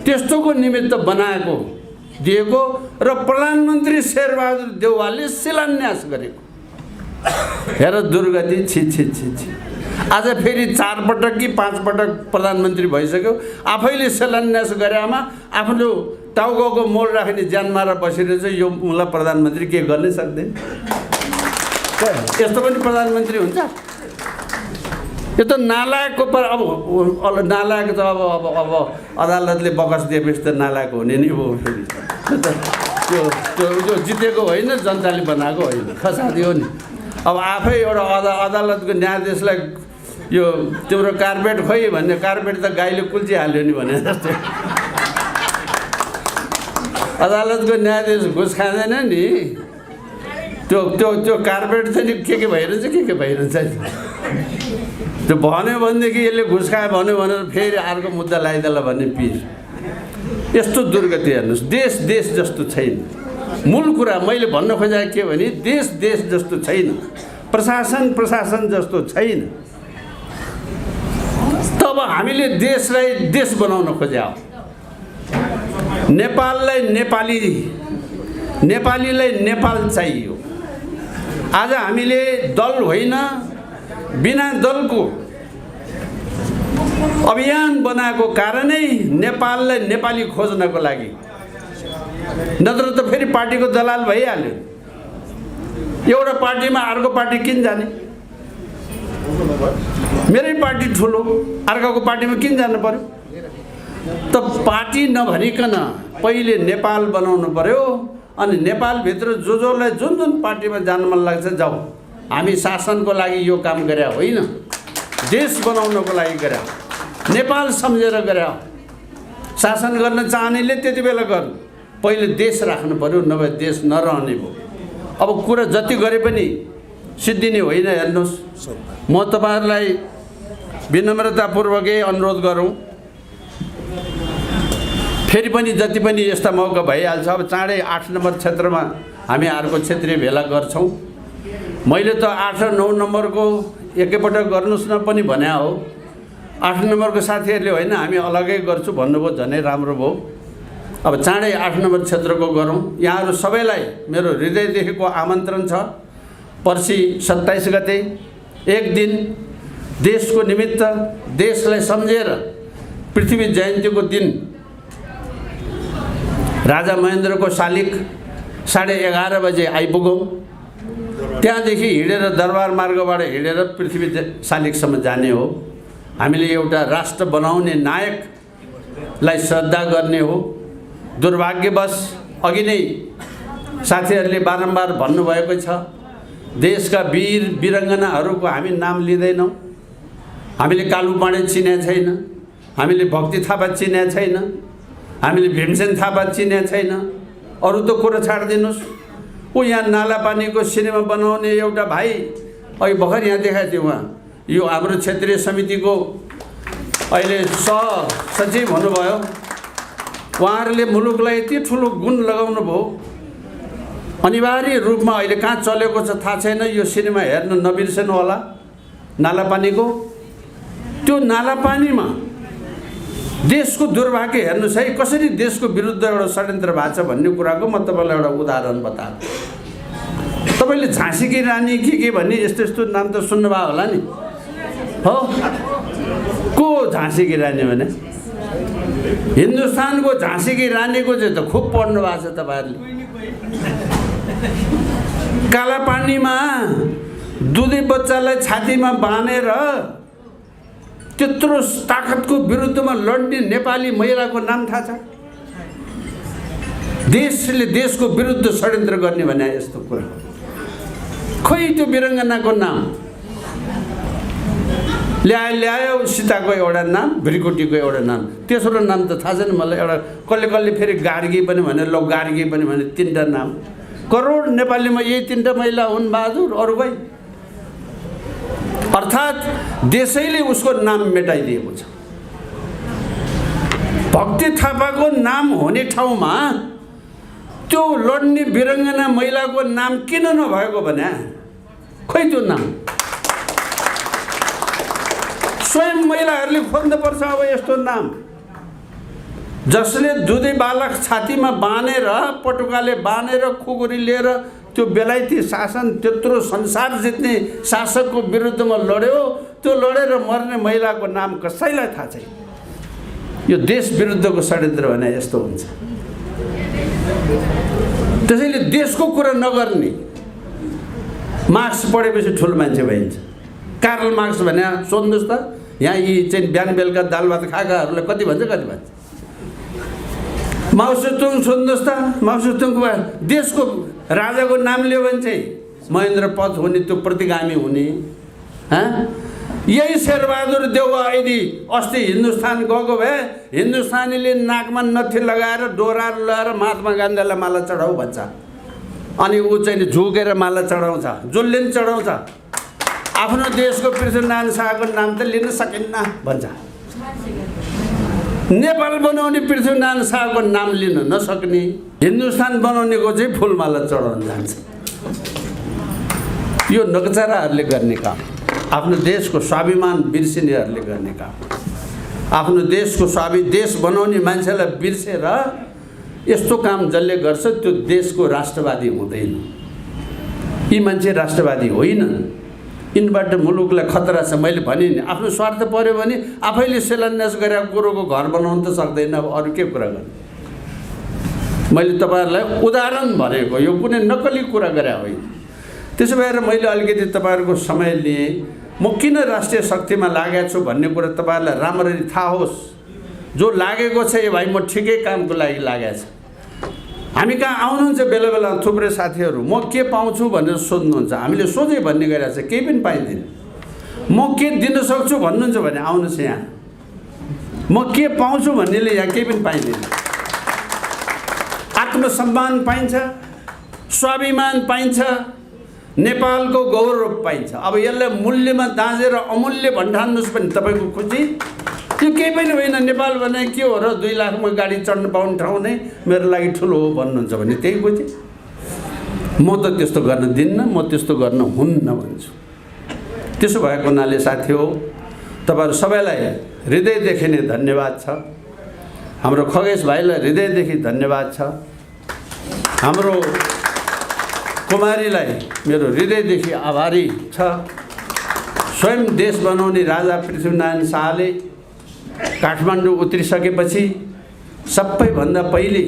त्यस्तोको निमित्त बनाएको दिएको र प्रधानमन्त्री शेरबहादुर देउवाले शिलान्यास गरेको। हेर दुर्गति, छि छि छि छि। आज फेरि 4 पटक कि 5 पटक प्रधानमन्त्री भइसक्यो। आफैले शिलान्यास गरेमा आफ्नो टाउको मोल राख्ने ज्यान मारेर बसिरहेछ। यो मलाई प्रधानमन्त्री के गर्नै सक्दैन। यस्तो पनि प्रधानमन्त्री हुन्छ? यो त नालायकको पर। अब नालायक त अब अदालतले बकस दिएपछि त नालायक हुने नि हो। फेरि त्यो जितेको होइन, जनताले बनाएको होइन, खसादियो नि। अब आफै एउटा अदालतको न्यायाधीशलाई यो तिम्रो कार्पेट खोइ भन्ने, कार्पेट त गाईले कुल्चिहाल्यो नि भने जस्तै। अदालतको न्यायाधीश घुस खाँदैन नि। त्यो कार्पेट चाहिँ नि के भइरहन्छ, के भइरहन्छ। त्यो भन्यो भनेदेखि यसले घुस खायो भन्यो भनेर फेरि अर्को मुद्दा लगाइदेला भन्ने पिर। यस्तो दुर्गति हेर्नुहोस्। देश जस्तो छैन। मूल कुरा मैले भन्न खोजेको के भने देश जस्तो छैन, प्रशासन जस्तो छैन। तब हामीले देशलाई देश बनाउन खोज्या हो। नेपालीलाई नेपाल चाहियो। आज हामीले दल होइन, बिना दलको अभियान बनाएको कारणै नेपाललाई नेपाली खोज्नको लागि, नत्र त फेरि पार्टीको दलाल भइहाल्यो। एउटा पार्टीमा अर्को पार्टी किन जाने? मेरै पार्टी ठुलो, अर्काको पार्टीमा किन जानु पर्यो? त पार्टी नभनिकन पहिले नेपाल बनाउनु पर्यो। अनि नेपालभित्र जोलाई जुन पार्टीमा जान मन लाग्छ जाऊ। हामी शासनको लागि यो काम गरे होइन, देश बनाउनको लागि गरे, नेपाल सम्झेर गरे। शासन गर्न चाहनेले त्यति बेला गर्नु, पहिले देश राख्नु पर्यो, नभए देश नरहने भयो। अब कुरा जति गरे पनि सिद्धिने होइन। हेर्नुहोस्, म तपाईहरुलाई विनम्रतापूर्वकै अनुरोध गरौँ, फेरि पनि जति पनि यस्ता मौका भइहाल्छ। अब चाँडै 8 नम्बर क्षेत्रमा हामी अर्को क्षेत्रीय भेला गर्छौँ। मैले त 8 र 9 नम्बरको एकैपटक गर्नुस् न पनि भने हो। 8 नम्बरको साथीहरूले होइन हामी अलगै गर्छु भन्नुभयो, झनै राम्रो भयो। अब चाँडै 8 नम्बर क्षेत्रको गरौँ। यहाँहरू सबैलाई मेरो हृदयदेखिको आमन्त्रण छ। पर्सि 27 गते एक दिन देशको निमित्त, देशलाई सम्झेर पृथ्वी जयन्तीको दिन राजा महेन्द्रको शालिग 11:30 बजे आइपुगौँ। त्यहाँदेखि हिँडेर दरबार मार्गबाट हिँडेर पृथ्वी शालिगसम्म जाने हो। हामीले एउटा राष्ट्र बनाउने नायकलाई श्रद्धा गर्ने हो। दुर्भाग्यवश अघि नै साथीहरूले बारम्बार भन्नुभएको छ, देशका वीर वीरङ्गनाहरूको हामी नाम लिँदैनौँ। हामीले कालु पाँडे चिनेको छैन, हामीले भक्ति थापा चिनेको छैन, हामीले भीमसेन थापा चिनेको छैन। अरू त कुरो छाडिदिनुहोस्। ऊ यहाँ नालापानीको सिनेमा बनाउने एउटा भाइ अघि भर्खर यहाँ देखाएको थियो। उहाँ यो हाम्रो क्षेत्रीय समितिको अहिले सहसचिव हुनुभयो। उहाँहरूले मुलुकलाई यति ठुलो गुण लगाउनु भयो। अनिवार्य रूपमा अहिले कहाँ चलेको छ थाहा छैन, यो सिनेमा हेर्न नबिर्सनु होला। नालापानीको त्यो नालापानीमा देशको दुर्भाग्य हेर्नुहोस् है, कसरी देशको विरुद्ध एउटा षड्यन्त्र भएको छ भन्ने कुराको म तपाईँलाई एउटा उदाहरण बताएँ। तपाईँले झाँसीकी रानी के भन्ने यस्तो यस्तो नाम त सुन्नुभयो होला नि, हो? को झाँसीकी रानी भने? हिन्दुस्तानको झाँसीकी रानीको चाहिँ त खुब पढ्नु भएको छ तपाईँहरूले। कालापानीमा दुधे बच्चालाई छातीमा बाँधेर त्यत्रो ताकतको विरुद्धमा लड्ने नेपाली महिलाको नाम थाहा छ? देशले देशको विरुद्ध षड्यन्त्र गर्ने भने यस्तो कुरा। खोइ त्यो वीरङ्गनाको नाम ल्यायो सीताको एउटा नाम, भ्रिकुटीको एउटा नाम, तेस्रो नाम त थाहा छैन मलाई। एउटा कसले फेरि गार्गी पनि भने, ल गार्गी पनि भने, तीनटा नाम। करोड नेपालीमा यही तीनटा महिला हुन् बहादुर, अरू भाइ। अर्थात् देशैले उसको नाम मेटाइदिएको छ। भक्ति थापाको नाम हुने ठाउँमा त्यो लड्ने वीरङ्गना महिलाको नाम किन नभएको भने? खोइ त्यो नाम स्वयं महिलाहरूले खोज्नुपर्छ। अब यस्तो नाम जसले दुधे बालक छातीमा बाँधेर, पटुकाले बाँधेर, खुकुरी लिएर त्यो बेलायती शासन, त्यत्रो संसार जित्ने शासकको विरुद्धमा लड्यो, त्यो लडेर मर्ने महिलाको नाम कसैलाई थाहा छैन। यो देश विरुद्धको षड्यन्त्र भने यस्तो हुन्छ। त्यसैले देशको कुरा नगर्ने। मार्क्स पढेपछि ठुलो मान्छे भइन्छ। कार्ल मार्क्स भने सोध्नुहोस् त, यहाँ यी चाहिँ बिहान बेलुका दाल भात खाएकाहरूलाई कति भन्छ, कति भन्छ? माओ सेतुङ सोध्नुहोस् त, माओ सेतुङको देशको राजाको नाम लियो भने चाहिँ महेन्द्र पथ हुने, त्यो प्रतिगामी हुने। यही शेरबहादुर देउवा यदि अस्ति हिन्दुस्तान गएको भए हिन्दुस्तानीले नाकमा नथी लगाएर डोराएर लगाएर महात्मा गान्धीलाई माला चढाऊ भन्छ। अनि ऊ चाहिँ झुकेर माला चढाउँछ, जसले पनि चढाउँछ। आफ्नो देशको पृथ्वीनारायण शाहको नाम त लिन सकिन्न भन्छ। नेपाल बनाउने पृथ्वीनारायण शाहको नाम लिन नसक्ने, हिन्दुस्तान बनाउनेको चाहिँ फुलमाला चढाउन जान्छ। यो नकचराहरूले गर्ने काम, आफ्नो देशको स्वाभिमान बिर्सिनेहरूले गर्ने काम। आफ्नो देशको देश बनाउने मान्छेलाई बिर्सेर यस्तो काम जसले गर्छ त्यो देशको राष्ट्रवादी हुँदैन। यी मान्छे राष्ट्रवादी होइनन्। यिनबाट मुलुकलाई खतरा छ। मैले भने नि, आफ्नो स्वार्थ पर्यो भने आफैले शिलान्यास गरेको कुरोको घर बनाउन त सक्दैन। अब अरू के कुरा गर्ने? मैले तपाईँहरूलाई उदाहरण भनेको, यो कुनै नक्कली कुरा गरे होइन। त्यसो भएर मैले अलिकति तपाईँहरूको समय लिएँ। म किन राष्ट्रिय शक्तिमा लागेको छु भन्ने कुरा तपाईँहरूलाई राम्ररी थाहा होस्। जो लागेको छ, ए भाइ म ठिकै कामको लागि लागेको छ। हामी कहाँ आउनुहुन्छ बेला बेला थुप्रै साथीहरू, म के पाउँछु भनेर सोध्नुहुन्छ। हामीले सोझै भन्ने गरिरहेको छ, केही पनि पाइँदैन। म के दिन सक्छु भन्नुहुन्छ भने आउनुहोस् यहाँ। म के पाउँछु भन्नेले यहाँ केही पनि पाइँदैन। आत्मसम्मान पाइन्छ, स्वाभिमान पाइन्छ, नेपालको गौरव पाइन्छ। अब यसलाई मूल्यमा दाँजेर अमूल्य भन्ठान्नुहोस् भने तपाईँको खुसी। त्यो केही पनि होइन। नेपाल भने के हो र, 2 लाखमा गाडी चढ्न पाउने ठाउँ नै मेरो लागि ठुलो हो भन्नुहुन्छ भने त्यही बुझेँ। म त त्यस्तो गर्न दिन्न, म त्यस्तो गर्न हुन्न भन्छु। त्यसो भएको हुनाले साथी हो, तपाईँहरू सबैलाई हृदयदेखि नै धन्यवाद छ। हाम्रो खगेश भाइलाई हृदयदेखि धन्यवाद छ। हाम्रो कुमारीलाई मेरो हृदयदेखि आभारी छ। स्वयं देश बनाउने राजा पृथ्वीनारायण शाहले काठमाडौँ उत्रिसकेपछि सबैभन्दा पहिले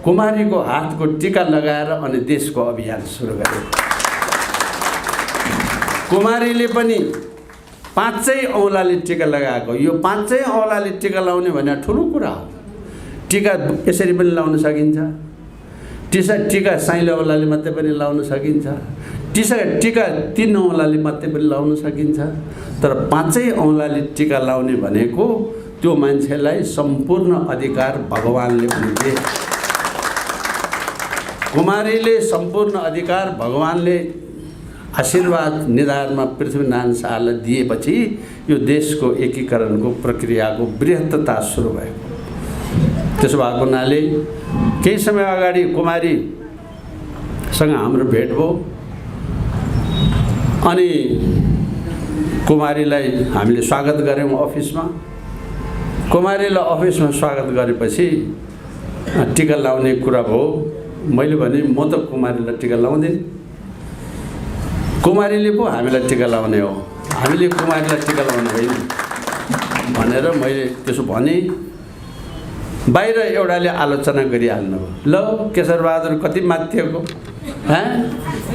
कुमारीको हातको टीका लगाएर अनि देशको अभियान सुरु गरे। कुमारीले पनि 5 औँलाले टीका लगाएको। यो 5 औँलाले टीका लाउने भने ठुलो कुरा हो। टीका यसरी पनि लाउन सकिन्छ, टीका साइलो औँलाले मात्रै पनि लाउन सकिन्छ, टीका 3 औँलाले मात्रै पनि लाउन सकिन्छ। तर 5 औँलाले टीका लाउने भनेको त्यो मान्छेलाई सम्पूर्ण अधिकार भगवानले पनि दिए। कुमारीले सम्पूर्ण अधिकार भगवानले आशीर्वाद निधारमा पृथ्वीनारायण शाहलाई दिएपछि यो देशको एकीकरणको प्रक्रियाको बृहत्तता सुरु भएको। त्यसो भएको हुनाले केही समय अगाडि कुमारीसँग हाम्रो भेट भयो अनि कुमारीलाई हामीले स्वागत गऱ्यौँ अफिसमा। कुमारीलाई अफिसमा स्वागत गरेपछि टीका लाउने कुरा भयो। मैले भने म त कुमारीलाई टीका लाउँदिन, कुमारीले पो हामीलाई टीका लाउने हो, हामीले कुमारीलाई टीका लाउने होइन भनेर मैले त्यसो भने। बाहिर एउटाले आलोचना गरिहाल्नु भयो, ल केशरबहादुर कति माथिएको,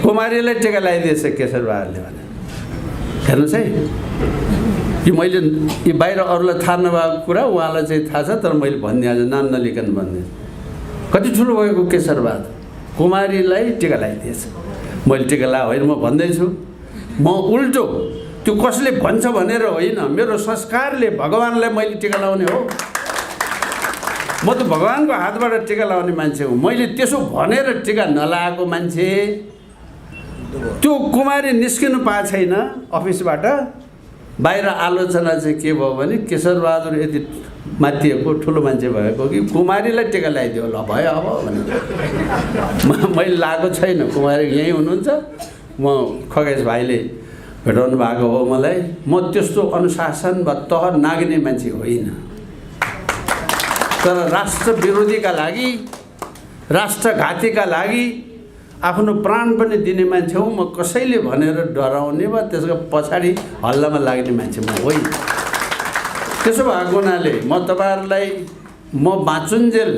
कुमारीलाई टीका लगाइदिएछ केशरबहादुरले भने। हेर्नुहोस् है, यो मैले यो बाहिर अरूलाई थाहा नभएको कुरा उहाँलाई चाहिँ थाहा छ, तर मैले भनिदिएँ नाम नलिकन भनिदिएँ। कति ठुलो भएको केशरबहादुर, कुमारीलाई टीका लगाइदिएछ। मैले टीका ला होइन म भन्दैछु, म उल्टो त्यो कसले भन्छ भनेर होइन, मेरो संस्कारले भगवानलाई मैले टीका लाउने हो। म त भगवानको हातबाट टीका लाउने मान्छे हुँ। मैले त्यसो भनेर टीका नलाएको मान्छे। त्यो कुमारी निस्किनु पाएको छैन अफिसबाट। बाहिर आलोचना चाहिँ के भयो भने केशरबहादुर यति माथिएको ठुलो मान्छे भएको कि कुमारीलाई टीका लगाइदियो। ल भयो अब भने मैले लगाएको छैन। कुमारी यहीँ हुनुहुन्छ, म खगेश भाइले भेटाउनु भएको हो मलाई। म त्यस्तो अनुशासन वा तह नाग्ने मान्छे होइन, तर राष्ट्र विरोधीका लागि, राष्ट्रघातीका लागि आफ्नो प्राण पनि दिने मान्छे हुँ। म कसैले भनेर डराउने वा त्यसको पछाडि हल्लामा लाग्ने मान्छे म होइन। त्यसो भएको हुनाले म तपाईँहरूलाई म बाँचुन्जेल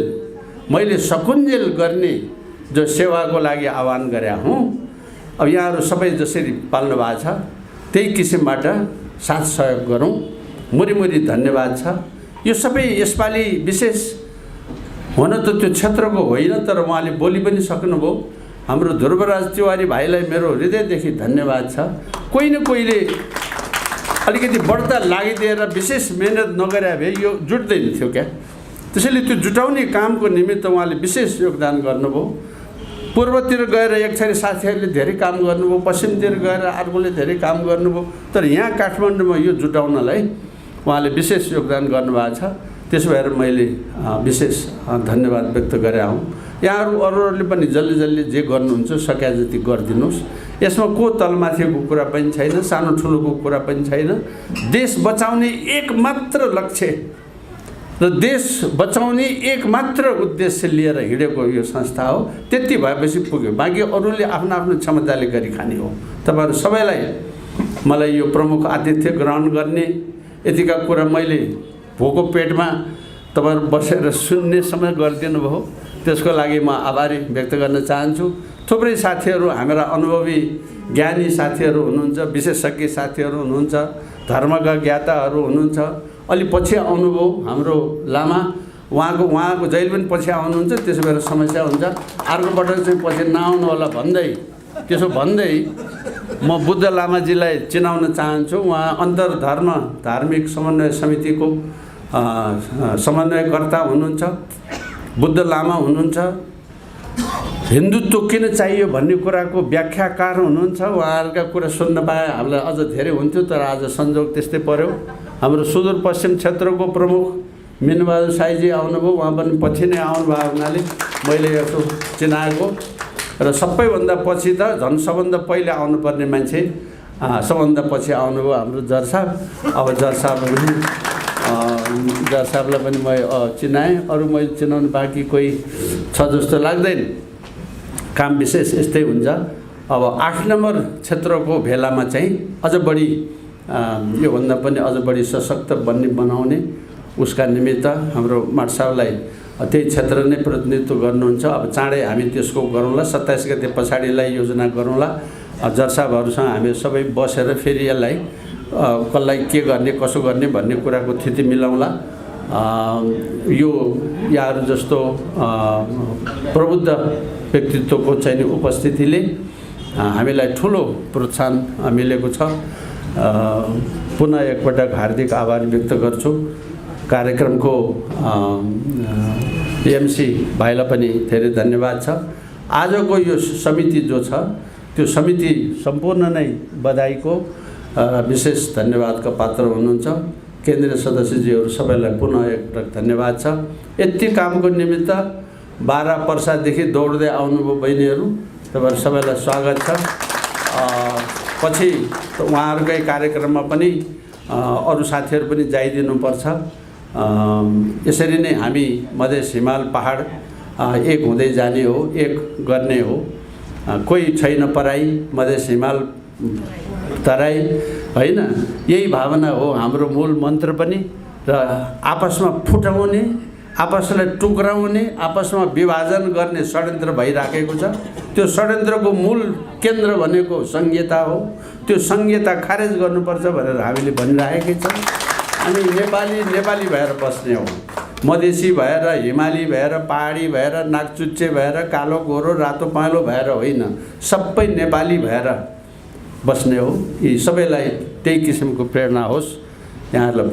मैले सकुन्जेल गर्ने जो सेवाको लागि आह्वान गरे हुँ। अब यहाँहरू सबै जसरी पाल्नु भएको छ त्यही किसिमबाट साथ सहयोग गरौँ। मुरी धन्यवाद छ। यो सबै यसपालि विशेष हुन त त्यो क्षेत्रको होइन, तर उहाँले बोली पनि सक्नुभयो। हाम्रो ध्रुवराज तिवारी भाइलाई मेरो हृदयदेखि धन्यवाद छ। कोही न कोहीले अलिकति बढ्ता लागिदिएर विशेष मेहनत नगरे भए यो जुट्दैन थियो क्या। त्यसैले त्यो जुटाउने कामको निमित्त उहाँले विशेष योगदान गर्नुभयो। पूर्वतिर गएर एक थरी साथीहरूले धेरै काम गर्नुभयो, पश्चिमतिर गएर अर्कोले धेरै काम गर्नुभयो, तर यहाँ काठमाडौँमा यो जुटाउनलाई उहाँले विशेष योगदान गर्नुभएको छ। त्यसो भएर मैले विशेष धन्यवाद व्यक्त गरे हुँ। यहाँहरू अरूहरूले पनि जल्दी जे गर्नुहुन्छ सके जति गरिदिनुहोस्। यसमा को तलमाथिको कुरा पनि छैन, सानो ठुलोको कुरा पनि छैन। देश बचाउने एकमात्र लक्ष्य र देश बचाउने एकमात्र उद्देश्य लिएर हिँडेको यो संस्था हो। त्यति भएपछि पुग्यो, बाँकी अरूले आफ्नो आफ्नो क्षमताले गरी खाने हो। तपाईँहरू सबैलाई मलाई यो प्रमुख आतिथ्य ग्रहण गर्ने यतिका कुरा मैले भोको पेटमा तपाईँहरू बसेर सुन्ने समय गरिदिनु भयो, त्यसको लागि म आभारी व्यक्त गर्न चाहन्छु। थुप्रै साथीहरू हाम्रा अनुभवी ज्ञानी साथीहरू हुनुहुन्छ, विशेषज्ञ साथीहरू हुनुहुन्छ, धर्मका ज्ञाताहरू हुनुहुन्छ। अलि पछि आउनुभयो हाम्रो लामा, उहाँको जहिले पनि पछि आउनुहुन्छ, त्यसो भएर समस्या हुन्छ। अर्कोपटक चाहिँ पछि नआउनु होला भन्दै, त्यसो भन्दै म बुद्ध लामाजीलाई चिनाउन चाहन्छु। उहाँ अन्तर्धर्म धार्मिक समन्वय समितिको समन्वयकर्ता हुनुहुन्छ, बुद्ध लामा हुनुहुन्छ। हिन्दुत्व किन चाहियो भन्ने कुराको व्याख्याकार हुनुहुन्छ। उहाँहरूका कुरा सुन्न पाए हामीलाई अझ धेरै हुन्थ्यो, तर आज संयोग त्यस्तै पर्यो। हाम्रो सुदूरपश्चिम क्षेत्रको प्रमुख मिनबहादुर साईजी आउनुभयो, उहाँ पनि पछि नै आउनुभयो हुनाले मैले यसो चिनाएको। र सबैभन्दा पछि त झन् सबभन्दा पहिले आउनुपर्ने मान्छे सबभन्दा पछि आउनुभयो हाम्रो जर साहब। अब जर साहबलाई पनि म चिनाएँ, अरू मैले चिनाउनु बाँकी कोही छ जस्तो लाग्दैन। काम विशेष यस्तै हुन्छ। अब 8 नम्बर क्षेत्रको भेलामा चाहिँ अझ बढी योभन्दा पनि अझ बढी सशक्त बनाउने उसका निमित्त हाम्रो माट साहबलाई त्यही क्षेत्र नै प्रतिनिधित्व गर्नुहुन्छ। अब चाँडै हामी त्यसको गरौँला, 27 गते पछाडिलाई योजना गरौँला। जज साहबहरूसँग हामी सबै बसेर फेरि यसलाई कसलाई के गर्ने कसो गर्ने भन्ने कुराको स्थिति मिलाउँला। यो यहाँहरू जस्तो प्रबुद्ध व्यक्तित्वको चाहिँ उपस्थितिले हामीलाई ठुलो प्रोत्साहन मिलेको छ। पुनः एकपटक हार्दिक आभार व्यक्त गर्छु। कार्यक्रमको एमसी भाइलाई पनि धेरै धन्यवाद छ। आजको यो समिति जो छ त्यो समिति सम्पूर्ण नै बधाईको विशेष धन्यवादका पात्र हुनुहुन्छ। केन्द्रीय सदस्यजीहरू सबैलाई पुनः एकपटक धन्यवाद छ। यति कामको निमित्त बारा पर्सादेखि दौड्दै आउनुभयो बहिनीहरू, तपाईँहरू सबैलाई स्वागत छ। पछि उहाँहरूकै कार्यक्रममा पनि अरू साथीहरू पनि जाइदिनुपर्छ। यसरी नै हामी मधेस हिमाल पहाड एक हुँदै जाने हो, एक गर्ने हो। कोही छैन पराई, मधेस हिमाल तराई होइन, यही भावना हो हाम्रो मूल मन्त्र पनि। र आपसमा फुटाउने, आपसलाई टुक्राउने, आपसमा विभाजन गर्ने षड्यन्त्र भइराखेको छ। त्यो षड्यन्त्रको मूल केन्द्र भनेको संहिता हो। त्यो संहिता खारेज गर्नुपर्छ भनेर हामीले भनिराखेकै छौँ। अनि नेपाली भएर बस्ने हो, मधेसी भएर, हिमाली भएर, पहाडी भएर, नाकचुच्चे भएर, कालो गोरो रातो पहेँलो भएर होइन, सबै नेपाली भएर बस्ने हो। यी सबैलाई त्यही किसिमको प्रेरणा होस्। यहाँहरूलाई